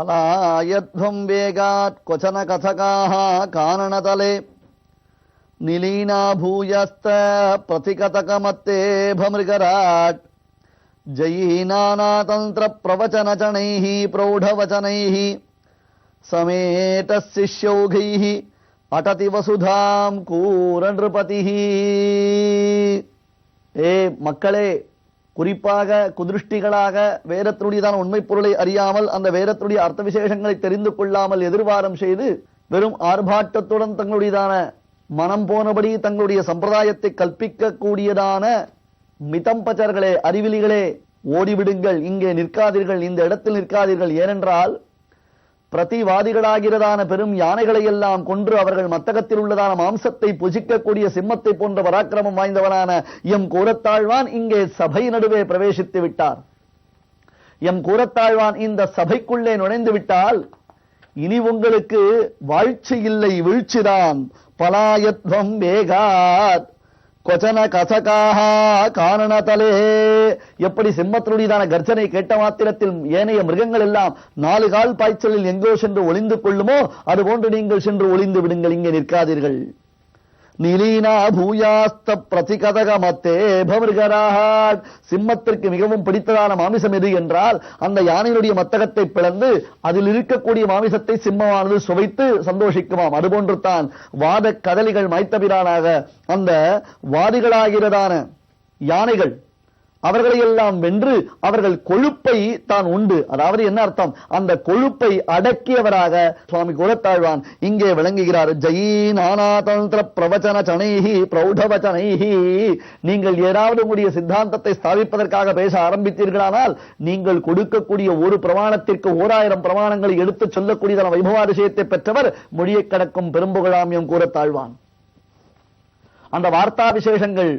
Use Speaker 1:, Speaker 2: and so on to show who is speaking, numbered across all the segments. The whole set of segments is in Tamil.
Speaker 1: பலாயத்வம் வேகாத் கொச்சன கதகாஹ காரணதலே நிலீனா பூயஸ்த பிரதிகதகமத்தே பமிருகராட் ஜயீநாநாதந்திர பிரவச்சனச்சனைஹ பிரௌಢவச்சனைஹ சமேத சிஷ்யௌகைஹ அடதி வசுதாம் கூர நிருபதிஹ. ஏ மக்களே, குறிப்பாக குதிருஷ்டிகளாக வேதத்தினுடையதான உண்மை பொருளை அறியாமல் அந்த வேதத்தினுடைய அர்த்த விசேஷங்களை தெரிந்து கொள்ளாமல் எதிர்வாரம் செய்து வெறும் ஆர்ப்பாட்டத்துடன் தங்களுடையதான மனம் போனபடி தங்களுடைய சம்பிரதாயத்தை கற்பிக்க கூடியதான மிதம்பச்சர்களே, அறிவிலிகளே, ஓடிவிடுங்கள், இங்கே நிற்காதீர்கள், இந்த இடத்தில் நிற்காதீர்கள். ஏனென்றால் பிரதிவாதிகளாகிறதான பெரும் யானைகளை எல்லாம் கொன்று அவர்கள் மத்தகத்தில் உள்ளதான மாம்சத்தை புசிக்கக்கூடிய சிம்மத்தை போன்ற பராக்கிரமம் வாய்ந்தவனான எம் கூரத்தாழ்வான் இங்கே சபை நடுவே பிரவேசித்து விட்டார். எம் கூரத்தாழ்வான் இந்த சபைக்குள்ளே நுழைந்து விட்டால் இனி உங்களுக்கு வாழ்ச்சி இல்லை, வீழ்ச்சிதான். பலாயத்வம் வேகாத் கொச்சன கசகாஹ காரணதலே. எப்படி சிம்மத்தினுடையதான கர்ஜனை கேட்ட மாத்திரத்தில் ஏனைய மிருகங்கள் எல்லாம் 4 கால் பாய்ச்சலில் எங்கோ சென்று ஒளிந்து கொள்ளுமோ அதுபோன்று நீங்கள் சென்று ஒளிந்து விடுங்கள், இங்கே நிற்காதீர்கள். நிலீனா பூயாஸ்த பிரதிகதகமத்தே பமிருகராட். சிம்மத்திற்கு மிகவும் பிடித்ததான மாமிசம் எது என்றால் அந்த யானையினுடைய மத்தகத்தை பிளந்து அதில் இருக்கக்கூடிய மாமிசத்தை சிம்மமானது சுவைத்து சந்தோஷிக்குமாம். அதுபோன்று தான் வாத கதலிகள் மைத்தபிரானாக அந்த வாதிகளாகிறதான யானைகள் அவர்களை எல்லாம் வென்று அவர்கள் கொழுப்பை தான் உண்டு. அதாவது என்ன அர்த்தம்? அந்த கொழுப்பை அடக்கியவராக சுவாமி கூரத்தாழ்வான் இங்கே விளங்குகிறார். ஜயீநாநாதந்திர பிரவச்சன சனைஹி பிரௌಢவச்சனைஹி. நீங்கள் ஏதாவது உங்களுடைய சித்தாந்தத்தை ஸ்தாபிப்பதற்காக பேச ஆரம்பித்தீர்களானால் நீங்கள் கொடுக்கக்கூடிய ஒரு பிரமாணத்திற்கு 1000 பிரமாணங்களை எடுத்துச் சொல்லக்கூடியதான வைபவாதிசயத்தை பெற்றவர் மொழியை கடக்கும் பெரும்புகழாம் எம் கூரத்தாழ்வான். அந்த வார்த்தா விசேஷங்கள்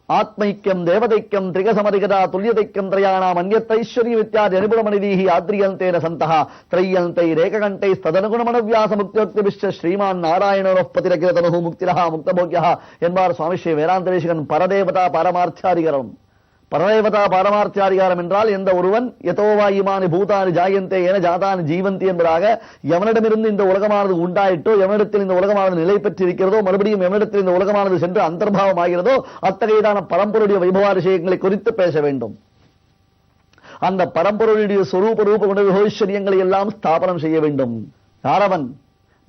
Speaker 1: ஆத்மைக்கியம் தேவதைக்கியம் திரிகசமதிகதா துல்யதைக்கியம் திரயாணாம் அந்யத்தைஸ்வரிய வித்யாதி அனுபவமனிதீஹி ஆத்ரியந்தேன சந்தஹ த்ரையந்தை ரேககண்டை ஸ்ததனுகுணமனவ்யாச முக்தியோக்திபிஷ்ட ஸ்ரீமான் நாராயணோரப்பதிரகிரதனுஹு முக்திரஹா முக்தபோக்யஹா என்பார் சுவாமி ஸ்ரீ வேதாந்த தேசிகன். பரதேவதா பாரமார்த்தியாதிகரம். பரதேவதா பாரமார்த்தியாதிகாரம் என்றால் எந்த ஒருவன் யதோவா இமானி பூதானி ஜாயந்தே என ஜாதானி ஜீவந்தி என்பதாக எவனிடமிருந்து இந்த உலகமானது உண்டாயிட்டோ, எவனிடத்தில் இந்த உலகமானது நிலை பெற்றிருக்கிறதோ, மறுபடியும் எவனிடத்தில் இந்த உலகமானது சென்று அந்தர்பாவம் ஆகிறதோ அத்தகையதான பரம்பொருடைய வைபவாதிசயங்களை குறித்து பேச வேண்டும். அந்த பரம்பொருளுடைய சொரூப ரூப குணவிஹோஷரியங்களை எல்லாம் ஸ்தாபனம் செய்ய வேண்டும். யாரவன்?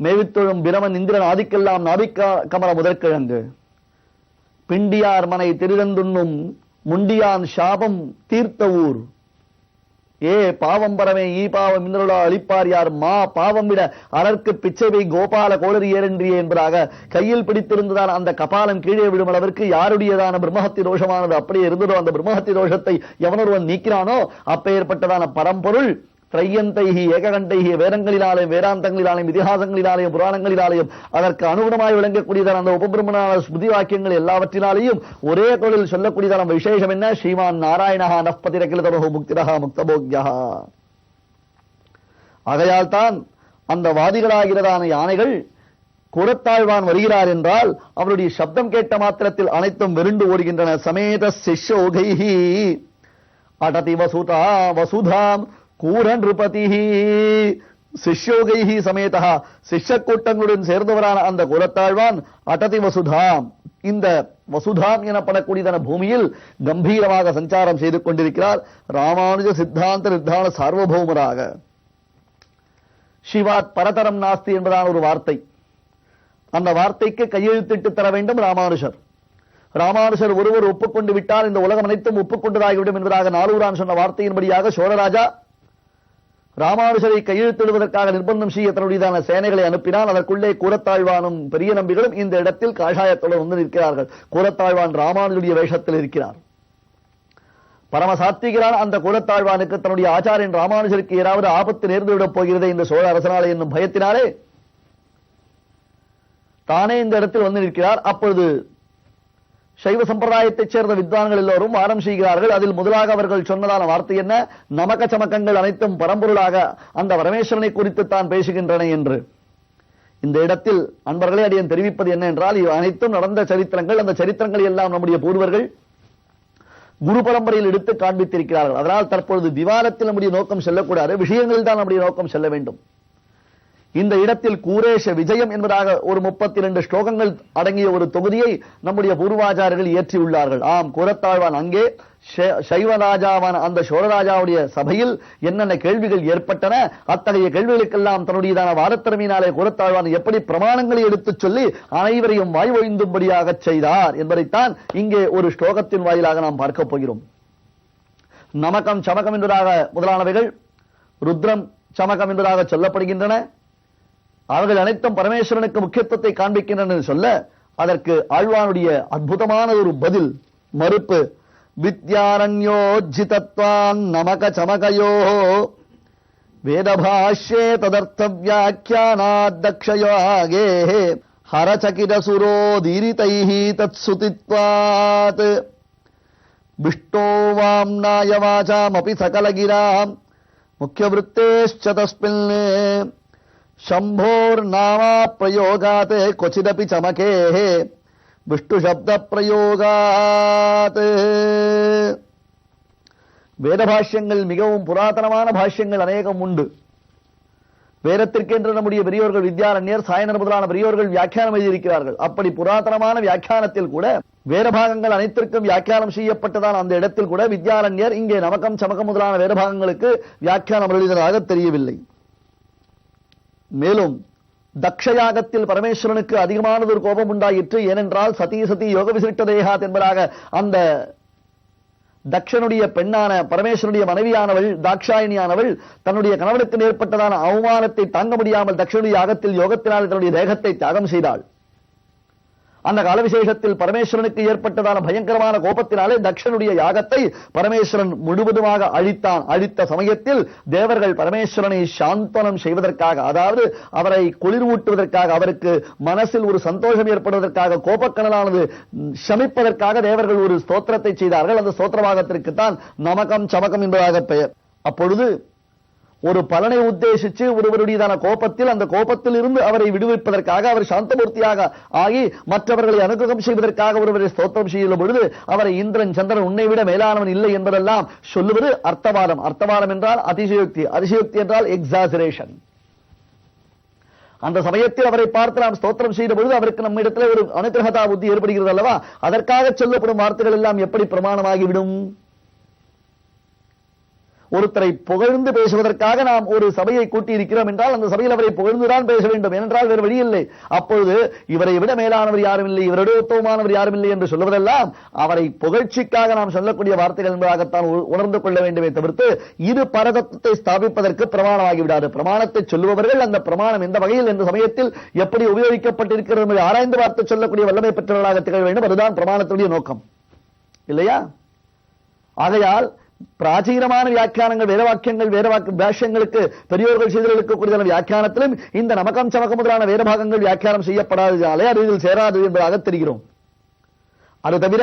Speaker 1: மேவித்தொழும் பிரமன் இந்திரன் ஆதிக்கெல்லாம் நாபிக்கா கமல முதற்கிழங்கு பிண்டியார் மனை திருடந்துண்ணும் முண்டியான் சாபம் தீர்த்த ஊர். ஏ பாவம் பரமே ஈ பாவம் இந்திரலா அளிப்பார் யார் மா பாவம் விட அறற்கு பிச்சைவை கோபால கோளரி ஏறன்றியே என்பதாக கையில் பிடித்திருந்ததான அந்த கபாலம் கீழே விடும் அளவிற்கு யாருடையதான பிரம்மஹத்தி தோஷமானது அப்படியே இருந்ததோ அந்த பிரம்மஹத்தி தோஷத்தை எவனொருவன் நீக்கினானோ அப்பேற்பட்டதான பரம்பொருள் திரையந்தைஹி ஏககண்டைஹி வேதங்களிலாலையும் வேதாந்தங்களிலாலையும் இதிகாசங்களிலாலையும் புராணங்களிலாலையும் அதற்கு அனுகுணமாய் விளங்கக்கூடியதான அந்த உபபிரமண ஸ்மிருதி வாக்கியங்கள் எல்லாவற்றினாலையும் ஒரே தொழில் சொல்லக்கூடியதான விசேஷம் என்ன? ஸ்ரீமான் நாராயணஹா நஃபதிரகிலதனுஹு முக்திரஹா முக்தபோக்யஹா. ஆகையால் தான் அந்த வாதிகளாகிறதான யானைகள் கூரத்தாழ்வான் வருகிறார் என்றால் அவருடைய சப்தம் கேட்ட மாத்திரத்தில் அனைத்தும் வெருண்டு ஓடுகின்றன. சமேத சிஷ்யோகைஹி அடதி வசுதா வசுதாம் கூர நிருபதிஹி. சிஷ்யோகைஹி சமேதா, சிஷ்ய கூட்டங்களுடன் சேர்ந்தவரான அந்த கூரத்தாழ்வான் அடதி வசுதாம், இந்த வசுதாம் எனப்படக்கூடியதான பூமியில் கம்பீரமாக சஞ்சாரம் செய்து கொண்டிருக்கிறார். ராமானுஜ சித்தாந்த நிர்தான சார்வபௌமராக. சிவாத் பரதரம் நாஸ்தி என்பதான ஒரு வார்த்தை, அந்த வார்த்தைக்கு கையெழுத்திட்டு தர வேண்டும் ராமானுஷர். ராமானுஷர் ஒருவர் ஒப்புக்கொண்டு விட்டால் இந்த உலகம் அனைத்தும் ஒப்புக்கொண்டதாகிவிடும் என்பதாக நாலூரான் சொன்ன வார்த்தையின்படியாக சோழராஜா ராமானுஷரை கையெழுத்திடுவதற்காக நிர்பந்தம் செய்ய தன்னுடையதான சேனைகளை அனுப்பினால் அதற்குள்ளே கூரத்தாழ்வானும் பெரிய நம்பிகளும் இந்த இடத்தில் காஷாயத்தோடு வந்து நிற்கிறார்கள். கூரத்தாழ்வான் ராமானுஜருடைய வேஷத்தில் இருக்கிறார். பரமசாத்விகரான அந்த கூரத்தாழ்வானுக்கு தன்னுடைய ஆச்சாரியன் ராமானுஜருக்கு ஏதாவது ஆபத்து நேர்ந்துவிடப் போகிறது இந்த சோழ அரசனாலே என்னும் பயத்தினாலே தானே இந்த இடத்தில் வந்து நிற்கிறார். அப்பொழுது சைவ சம்பிரதாயத்தைச் சேர்ந்த வித்வான்கள் எல்லோரும் வாரம் செய்கிறார்கள். அதில் முதலாக அவர்கள் சொன்னதான வார்த்தை என்ன? நமக்க சமக்கங்கள் அனைத்தும் பரம்பொருளாக அந்த பரமேஸ்வரனை குறித்து தான் பேசுகின்றன என்று. இந்த இடத்தில் அன்பர்களே அடியன் தெரிவிப்பது என்ன என்றால், இவை அனைத்தும் நடந்த சரித்திரங்கள். அந்த சரித்திரங்களை எல்லாம் நம்முடைய பூர்வர்கள் குரு பரம்பரையில் எடுத்து காண்பித்திருக்கிறார்கள். அதனால் தற்பொழுது விவாதத்தில் நம்முடைய நோக்கம் செல்லக்கூடாது, விஷயங்களில் தான் நம்முடைய நோக்கம் செல்ல வேண்டும். இந்த இடத்தில் கூரேஷ விஜயம் என்பதாக ஒரு 32 ஸ்லோகங்கள் அடங்கிய ஒரு தொகுதியை நம்முடைய பூர்வாச்சாரியர்கள் இயற்றியுள்ளார்கள். ஆம், கூரத்தாழ்வான் அங்கே சைவராஜாவான அந்த சோழராஜாவுடைய சபையில் என்னென்ன கேள்விகள் ஏற்பட்டன, அத்தகைய கேள்விகளுக்கெல்லாம் தன்னுடையதான வாதத்திறமையினாலே கூரத்தாழ்வான் எப்படி பிரமாணங்களை எடுத்துச் சொல்லி அனைவரையும் வாய் ஒழிந்தும்படியாக செய்தார் என்பதைத்தான் இங்கே ஒரு ஸ்லோகத்தின் வாயிலாக நாம் பார்க்க போகிறோம். நமகம் சமகம் என்பதாக முதலானவைகள் ருத்ரம் சமகம் என்பதாக சொல்லப்படுகின்றன. அவர்கள் அனைத்தும் பரமேஸ்வரனுக்கு முக்கியத்துவத்தை காண்பிக்கின்றன சொல்ல, அதற்கு ஆழ்வானுடைய அற்புதமான ஒரு பதில் மறுப்பு. வித்யாரண்யோஜிதத்வான் நமக சமகயோ வேதபாஷ்யே ததர்த்த வியாக்கியானாத்தக்ஷயோகே ஹரசகிரசுரோ தீரிதைஹி தத்சுதித்வாத் விஷ்ணோ வாம்னாய வாசாமபி சகலகிராம் முக்கியவృత్తேஷ்ச தஸ்மின் शंभोर्नामा प्रयोगात क्वचिदपि चमके विष्णु शब्द प्रयोगात. வேத பாஷ்யங்கள் மிகவும் புராதனமான பாஷ்யங்கள் அநேகம் உண்டு. வேதத்திற்கென்று நம்முடைய பெரியோர்கள் வித்யாரண்யர், சாயனர் முதலான பெரியோர்கள் வியாக்கியானம் எழுதியிருக்கிறார்கள். அப்படி புராதனமான வியாக்கியானத்தில் கூட வேதபாகங்கள் அனைத்திற்கும் வியாக்கியானம் செய்யப்பட்டதான அந்த இடத்தில் கூட வித்யாரண்யர் இங்கே நமகம் சமகம் முதலான வேதபாகங்களுக்கு வியாக்கியானம் எழுதியதாக தெரியவில்லை. மேலும் தக்ஷயாகத்தில் பரமேஸ்வரனுக்கு அதிகமானது ஒரு கோபம் உண்டாயிற்று. ஏனென்றால் சதி சதி யோக விசிட்ட தேகாத் என்பதாக அந்த தக்ஷனுடைய பெண்ணான பரமேஸ்வரனுடைய மனைவியானவள் தாக்ஷாயினியானவள் தன்னுடைய கணவனுக்கு ஏற்பட்டதான அவமானத்தை தாங்க முடியாமல் தக்ஷனுடைய யாகத்தில் யோகத்தினால் தன்னுடைய தேகத்தை தியாகம் செய்தாள். அந்த காலவிசேஷத்தில் பரமேஸ்வரனுக்கு ஏற்பட்டதான பயங்கரமான கோபத்தினாலே தக்ஷனுடைய யாகத்தை பரமேஸ்வரன் முழுவதுமாக அழித்தான். அழித்த சமயத்தில் தேவர்கள் பரமேஸ்வரனை சாந்தனம் செய்வதற்காக, அதாவது அவரை குளிர்வூட்டுவதற்காக, அவருக்கு மனசில் ஒரு சந்தோஷம் ஏற்படுவதற்காக, கோபக்கணலானது சமிப்பதற்காக தேவர்கள் ஒரு ஸ்தோத்திரத்தை செய்தார்கள். அந்த ஸ்தோத்திரபாகத்திற்கு தான் நமகம் சமகம் என்பதாக பெயர். அப்பொழுது ஒரு பலனை உத்தேசித்து ஒருவருடையதான கோபத்தில், அந்த கோபத்தில் இருந்து அவரை விடுவிப்பதற்காக, அவர் சாந்தமூர்த்தியாக ஆகி மற்றவர்களை அனுகிரகம் செய்வதற்காக ஒருவரை ஸ்தோத்திரம் செய்யும் பொழுது அவரை இந்திரன் சந்திரன் உன்னை விட மேலானவன் இல்லை என்பதெல்லாம் சொல்லுவது அர்த்தவாதம். அர்த்தவாதம் என்றால் அதிசயோக்தி, அதிசயோக்தி என்றால் எக்ஸாஜரேஷன். அந்த சமயத்தில் அவரை பார்த்து நாம் ஸ்தோத்திரம் செய்த பொழுது அவருக்கு நம்ம இடத்துல ஒரு அனுகிரகதா புத்தி ஏற்படுகிறது அல்லவா? அதற்காக சொல்லப்படும் வார்த்தைகள் எல்லாம் எப்படி பிரமாணமாகிவிடும்? ஒருத்தரை புகழ்ந்து பேசுவதற்காக நாம் ஒரு சபையை கூட்டி இருக்கிறோம் என்றால் அந்த சபையில் அவரை புகழ்ந்துதான் பேச வேண்டும், ஏனென்றால் வேறு வழி இல்லை. அப்பொழுது இவரை விட மேலானவர் யாரும் இல்லை, இவருடைய உத்தமமானவர் யாரும் இல்லை என்று சொல்லுவதெல்லாம் அவரை புகழ்ச்சிக்காக நாம் சொல்லக்கூடிய வார்த்தைகள் என்பதாகத்தான் உணர்ந்து கொள்ள வேண்டுமே தவிர்த்து இது பரதத்துவத்தை ஸ்தாபிப்பதற்கு பிரமாணமாகிவிடாது. பிரமாணத்தை சொல்லுபவர்கள் அந்த பிரமாணம் எந்த வகையில் எந்த சமயத்தில் எப்படி உபயோகிக்கப்பட்டிருக்கிறது என்பதை ஆராய்ந்து பார்த்து சொல்லக்கூடிய வல்லமை பெற்றவர்களாக திகழ வேண்டும். அதுதான் பிரமாணத்துடைய நோக்கம், இல்லையா? ஆகையால் பிராச்சீனமான வியாக்கியானங்கள், வேத வாக்கியங்கள், வேத பாஷ்யங்களுக்கு பெரியோர்கள் செய்தவர்களுக்கு கூடிய வியாக்கியானத்திலும் இந்த நமகம் சமகம் முதலான வேத பாகங்கள் வியாக்கியானம் செய்யப்படாததாலே அது இதில் சேராது என்பதாக தெரிகிறோம். அது தவிர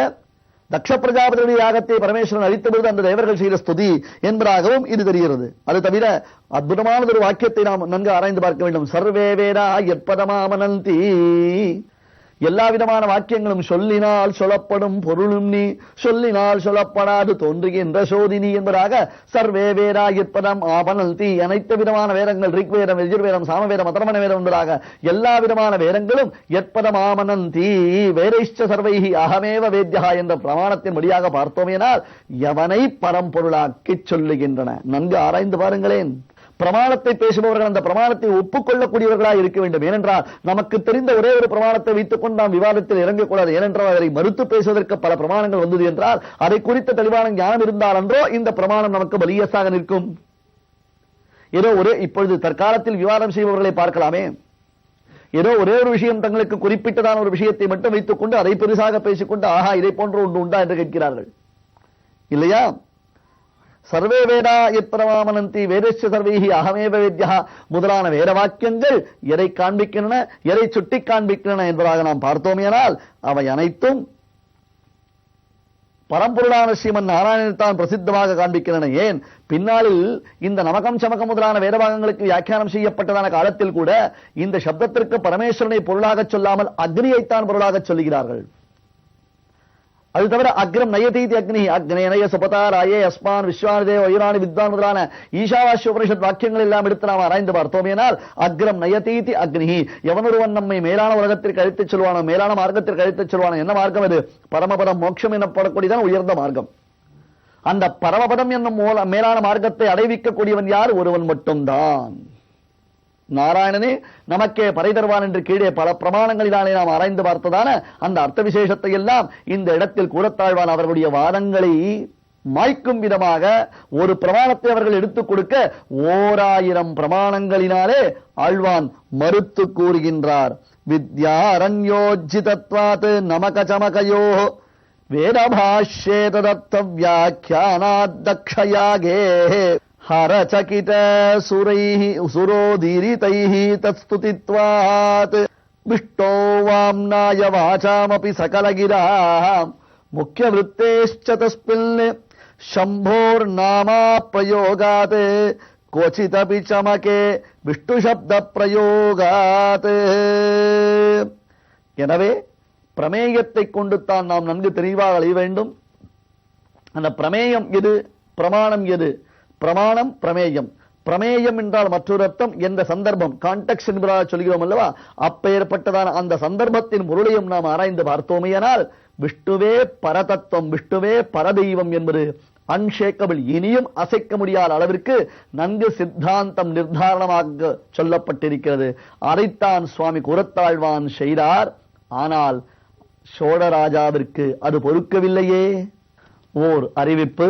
Speaker 1: தக்ஷ பிரஜாபதியுடைய யாகத்தை பரமேஸ்வரன் அளித்தபொழுது அந்த தேவர்கள் செய்த ஸ்துதி என்பதாகவும் இது தெரிகிறது. அது தவிர அற்புதமான ஒரு வாக்கியத்தை நாம் நன்கு ஆராய்ந்து பார்க்க வேண்டும். சர்வே வேதா யற்பதமாமனந்தி. எல்லா விதமான வாக்கியங்களும் சொல்லினால் சொல்லப்படும் பொருளும் நீ, சொல்லினால் சொல்லப்படாது தோன்றுகின்ற சோதினி என்பதாக சர்வே வேதா யற்பதம் ஆபனந்தி. அனைத்து விதமான வேதங்கள், ரிக்வேதம், யஜுர்வேதம், சாமவேதம், அதர்வண வேதம் என்பதாக எல்லா விதமான வேதங்களும் யற்பதம் ஆமனந்தி வேதைஷ்ட சர்வைஹி அகமேவ வேத்யா என்ற பிரமாணத்தின் வழியாக பார்த்தோமேனால் எவனை பரம்பொருளாக்கி சொல்லுகின்றன. நன்கு ஆராய்ந்து பாருங்களேன். பிரமாணத்தை பேசுபவர்கள் அந்த பிரமாணத்தை ஒப்புக்கொள்ளக்கூடியவர்களாக இருக்க வேண்டும். ஏனென்றால் நமக்கு தெரிந்த ஒரே ஒரு பிரமாணத்தை வைத்துக் கொண்டு நாம் விவாதத்தில் இறங்கக்கூடாது. ஏனென்றால் அதை மறுத்து பேசுவதற்கு பல பிரமாணங்கள் வந்தது என்றால் அதை குறித்த தெளிவான ஞானம் இருந்தால் அன்றோ இந்த பிரமாணம் நமக்கு பலியஸாக நிற்கும். ஏதோ ஒரு இப்பொழுது தற்காலத்தில் விவாதம் செய்பவர்களை பார்க்கலாமே, ஏதோ ஒரே ஒரு விஷயம் தங்களுக்கு குறிப்பிட்டதான ஒரு விஷயத்தை மட்டும் வைத்துக் கொண்டு அதை பெருசாக பேசிக்கொண்டு ஆஹா இதை போன்ற ஒன்று உண்டா என்று கேட்கிறார்கள், இல்லையா? சர்வே வேதா யற்பதமாமனந்தி வேதஸ்ய சர்வைஹி அகமேவ வேத்யா முதலான வேத வாக்கியங்கள் எதை காண்பிக்கின்றன, எதை சுட்டி காண்பிக்கின்றன என்பதாக நாம் பார்த்தோமேனால் அவை அனைத்தும் பரம்பொருளான ஸ்ரீமன் நாராயணத்தான் பிரசித்தமாக காண்பிக்கின்றன. ஏன் பின்னாளில் இந்த நமகம் சமகம் முதலான வேதபாகங்களுக்கு வியாக்கியானம் செய்யப்பட்டதான காலத்தில் கூட இந்த சப்தத்திற்கு பரமேஸ்வரனை பொருளாக சொல்லாமல் அக்னியைத்தான் பொருளாக சொல்லுகிறார்கள். அது தவிர அக்ரம் நயதீதி அக்னி அக்னேனய சுபதாராயே அஸ்மான் விஸ்வானதேவ வைராணி வித்வான் முதலான ஈசாவாஸ்ய உபனிஷத் வாக்கியங்கள் எல்லாம் எடுத்து நாம் ஆராய்ந்து பார்த்தோமேனால் அக்ரம் நயதீதி அக்னி, எவனொருவன் நம்மை மேலான உலகத்திற்கு அழைத்துச் செல்வானோ, மேலான மார்க்கத்திற்கு அழைத்துச் செல்வானோ, என்ன மார்க்கம் அது? பரமபதம், மோட்சம் எனப்படக்கூடியதான் உயர்ந்த மார்க்கம். அந்த பரமபதம் என்னும் மேலான மார்க்கத்தை அடைவிக்கக்கூடியவன் யார்? ஒருவன் மட்டும்தான். நாராயணனே நமக்கே பறை தருவான் என்று கீழே பல பிரமாணங்களினாலே நாம் ஆராய்ந்து பார்த்ததான அந்த அர்த்த விசேஷத்தை எல்லாம் இந்த இடத்தில் கூறத்தாழ்வான் அவர்களுடைய வாதங்களை மாய்க்கும் விதமாக ஒரு பிரமாணத்தை அவர்கள் எடுத்துக் கொடுக்க 1000 பிரமாணங்களினாலே ஆழ்வான் மறுத்து கூறுகின்றார். வித்யாரண்யோஜிதத்வாத் நமக சமகயோ வேதபாஷ்யே ததர்த்த வியாக்கியானாத் தக்ஷயாகே ஹரசகித சுரோதீரிதைஹி தத்ஸ்துதித்வாத் விஷ்ணோ வாம்னாய வாசாமபி சகலகிராம் முக்கியவృత్తேஷ்ச தஸ்மின் சம்போர்நாமா பிரயோகாத் கோசிதபி சமகே விஷ்ணு சப்த பிரயோகாத். எனவே பிரமேயத்தை கொண்டுத்தான் நாம் நன்கு தெளிவாக அறிய வேண்டும். அந்த பிரமேயம் எது, பிரமாணம் எது? பிரமாணம் பிரமேயம். பிரமேயம் என்றால் மற்றொரு அர்த்தம், எந்த சந்தர்ப்பம், கான்டெக்ஸ்ட் என்பதாக சொல்கிறோம் அல்லவா, அப்பேற்பட்டதான அந்த சந்தர்ப்பத்தின் பொருளையும் நாம் ஆராய்ந்து பார்த்தோமேயானால் விஷ்ணுவே பரதத்துவம், விஷ்ணுவே பரதெய்வம் என்பது அன்ஷேக்கபிள், இனியும் அசைக்க முடியாத அளவிற்கு நன்கு சித்தாந்தம் நிர்தாரணமாக சொல்லப்பட்டிருக்கிறது. அதைத்தான் சுவாமி கூறத்தாழ்வான் செய்தார். ஆனால் சோழராஜாவிற்கு அது பொறுக்கவில்லையே. ஓர் அறிவிப்பு.